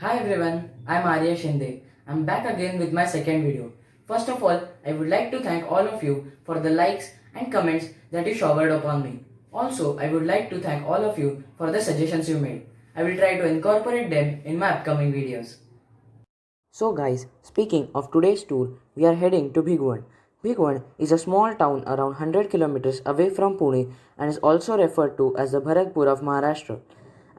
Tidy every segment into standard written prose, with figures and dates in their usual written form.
Hi everyone, I'm Arya Shinde. I'm back again with my second video. First of all, I would like to thank all of you for the likes and comments that you showered upon me. Also, I would like to thank all of you for the suggestions you made. I will try to incorporate them in my upcoming videos. So guys, speaking of today's tour, we are heading to Bhigwan. Bhigwan is a small town around 100 kilometers away from Pune and is also referred to as the Bharatpur of Maharashtra,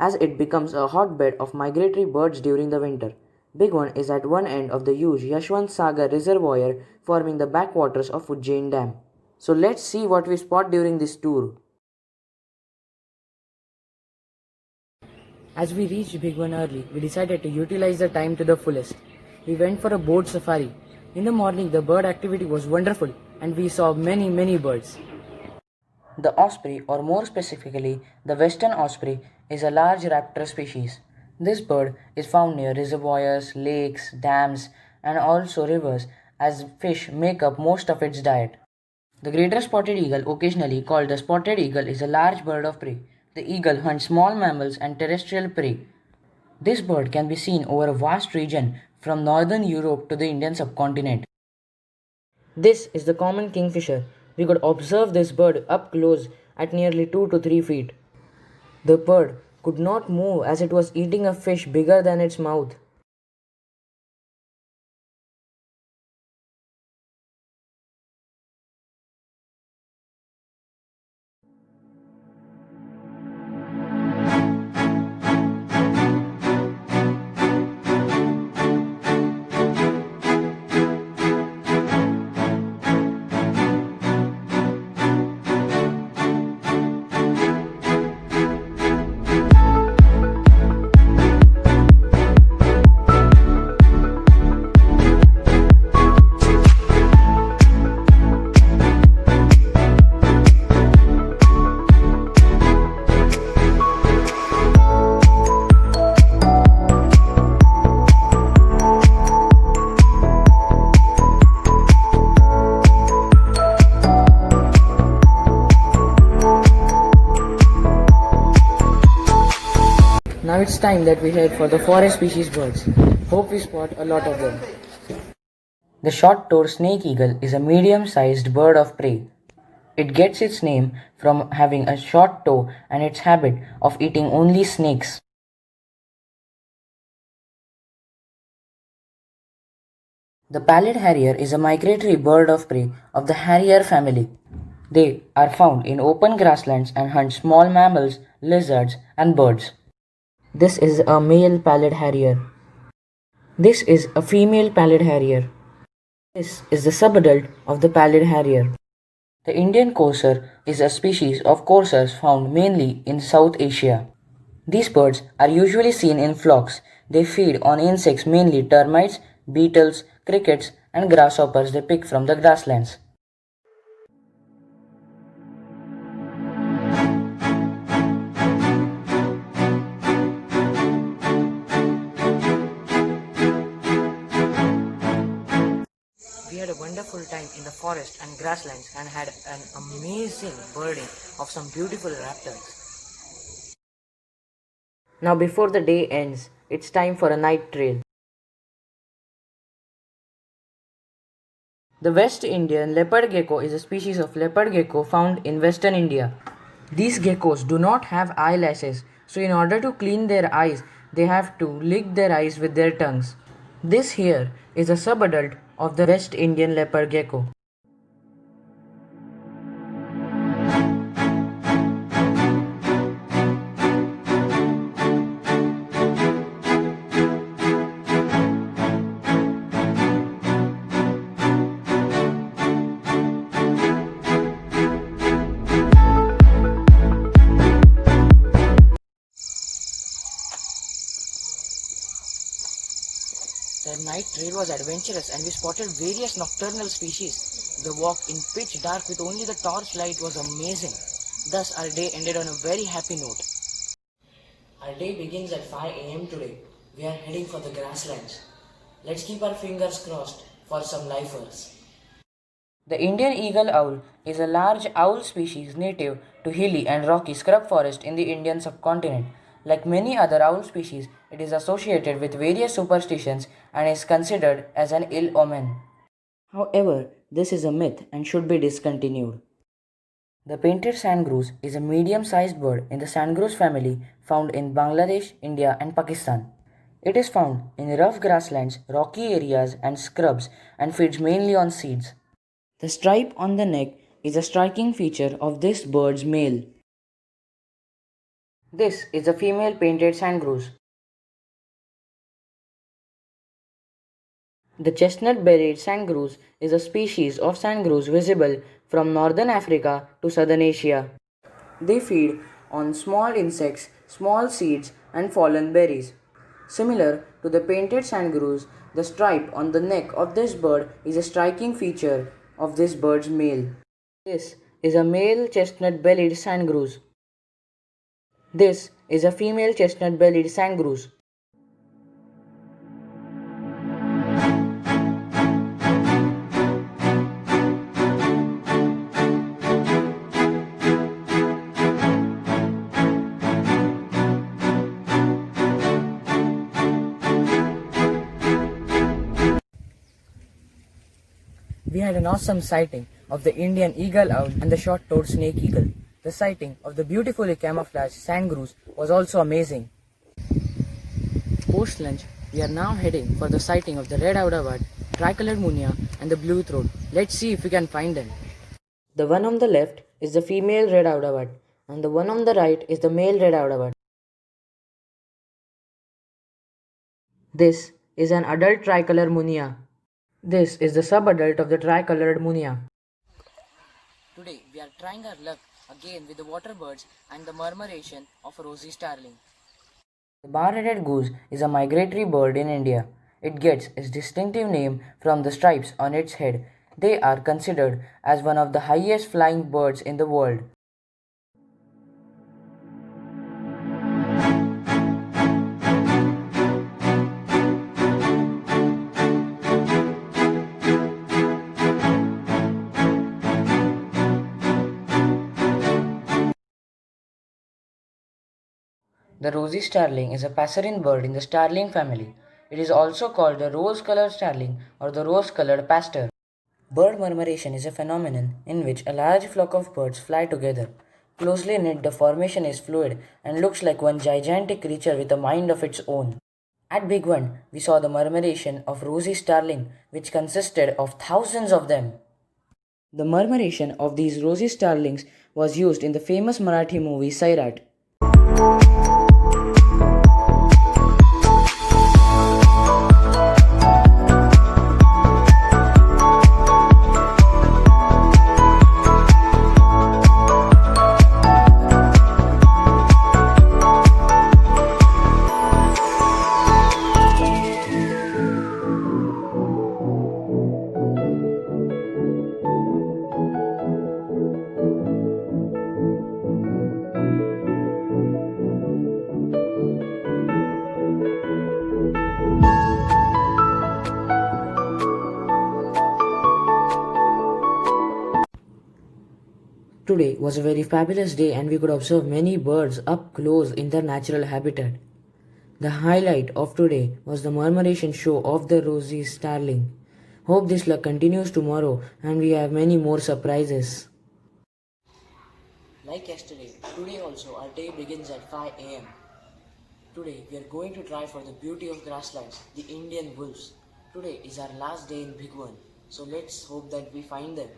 as it becomes a hotbed of migratory birds during the winter. Bhigwan is at one end of the huge Yashwant Sagar reservoir forming the backwaters of Ujjain Dam. So let's see what we spot during this tour. As we reached Bhigwan early, we decided to utilize the time to the fullest. We went for a boat safari. In the morning, the bird activity was wonderful and we saw many birds. The osprey, or more specifically, the western osprey, is a large raptor species. This bird is found near reservoirs, lakes, dams, and also rivers, as fish make up most of its diet. The greater spotted eagle, occasionally called the spotted eagle, is a large bird of prey. The eagle hunts small mammals and terrestrial prey. This bird can be seen over a vast region from northern Europe to the Indian subcontinent. This is the common kingfisher. We could observe this bird up close at nearly 2 to 3 feet. The bird could not move as it was eating a fish bigger than its mouth. Now it's time that we head for the forest species birds. Hope we spot a lot of them. The short-toed snake eagle is a medium-sized bird of prey. It gets its name from having a short toe and its habit of eating only snakes. The pallid harrier is a migratory bird of prey of the harrier family. They are found in open grasslands and hunt small mammals, lizards, and birds. This is a male pallid harrier. This is a female pallid harrier. This is the subadult of the pallid harrier. The Indian courser is a species of coursers found mainly in South Asia. These birds are usually seen in flocks. They feed on insects, mainly termites, beetles, crickets, and grasshoppers they pick from the grasslands. We had a wonderful time in the forest and grasslands and had an amazing birding of some beautiful raptors. Now before the day ends, it's time for a night trail. The West Indian leopard gecko is a species of leopard gecko found in western India. These geckos do not have eyelashes, so in order to clean their eyes, they have to lick their eyes with their tongues. This here is a subadult of the West Indian leopard gecko. The night trail was adventurous and we spotted various nocturnal species. The walk in pitch dark with only the torch light was amazing. Thus our day ended on a very happy note. Our day begins at 5 a.m. today. We are heading for the grasslands. Let's keep our fingers crossed for some lifers. The Indian eagle owl is a large owl species native to hilly and rocky scrub forest in the Indian subcontinent. Like many other owl species, it is associated with various superstitions and is considered as an ill omen. However, this is a myth and should be discontinued. The painted sandgrouse is a medium-sized bird in the sandgrouse family found in Bangladesh, India and Pakistan. It is found in rough grasslands, rocky areas and scrubs and feeds mainly on seeds. The stripe on the neck is a striking feature of this bird's male. This is a female painted sandgrouse. The chestnut-bellied sandgrouse is a species of sandgrouse visible from northern Africa to southern Asia. They feed on small insects, small seeds, and fallen berries. Similar to the painted sandgrouse, the stripe on the neck of this bird is a striking feature of this bird's male. This is a male chestnut-bellied sandgrouse. This is a female chestnut-bellied sandgrouse. We had an awesome sighting of the Indian eagle owl and the short-toed snake eagle. The sighting of the beautifully camouflaged sandgrouse was also amazing. Post-lunch, we are now heading for the sighting of the red outaward, tricolored munia and the blue throat. Let's see if we can find them. The one on the left is the female red outaward and the one on the right is the male red outaward. This is an adult tricolor munia. This is the sub-adult of the tricolored munia. Today we are trying our luck again with the water birds and the murmuration of a rosy starling. The bar-headed goose is a migratory bird in India. It gets its distinctive name from the stripes on its head. They are considered as one of the highest flying birds in the world. The rosy starling is a passerine bird in the starling family. It is also called the rose-colored starling or the rose-colored pastor. Bird murmuration is a phenomenon in which a large flock of birds fly together. Closely knit, the formation is fluid and looks like one gigantic creature with a mind of its own. At Big One, we saw the murmuration of rosy starling, which consisted of thousands of them. The murmuration of these rosy starlings was used in the famous Marathi movie Sairat. Today was a very fabulous day and we could observe many birds up close in their natural habitat. The highlight of today was the murmuration show of the rosy starling. Hope this luck continues tomorrow and we have many more surprises. Like yesterday, today also our day begins at 5 am. Today we are going to try for the beauty of grasslands, the Indian wolves. Today is our last day in Big One, so let's hope that we find them.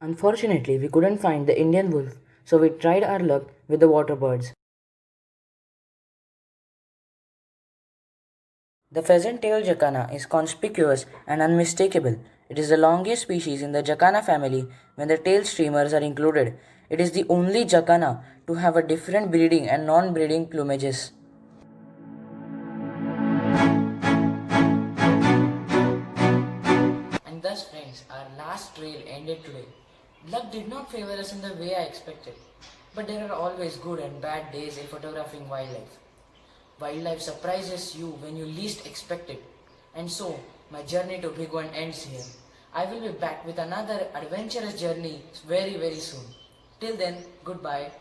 Unfortunately, we couldn't find the Indian wolf, so we tried our luck with the water birds. The pheasant-tailed jacana is conspicuous and unmistakable. It is the longest species in the jacana family when the tail streamers are included. It is the only jacana to have a different breeding and non-breeding plumages. And thus, friends, our last trail ended today. Luck did not favor us in the way I expected. But there are always good and bad days in photographing wildlife. Wildlife surprises you when you least expect it. And so, my journey to Big One ends here. I will be back with another adventurous journey very soon. Till then, goodbye.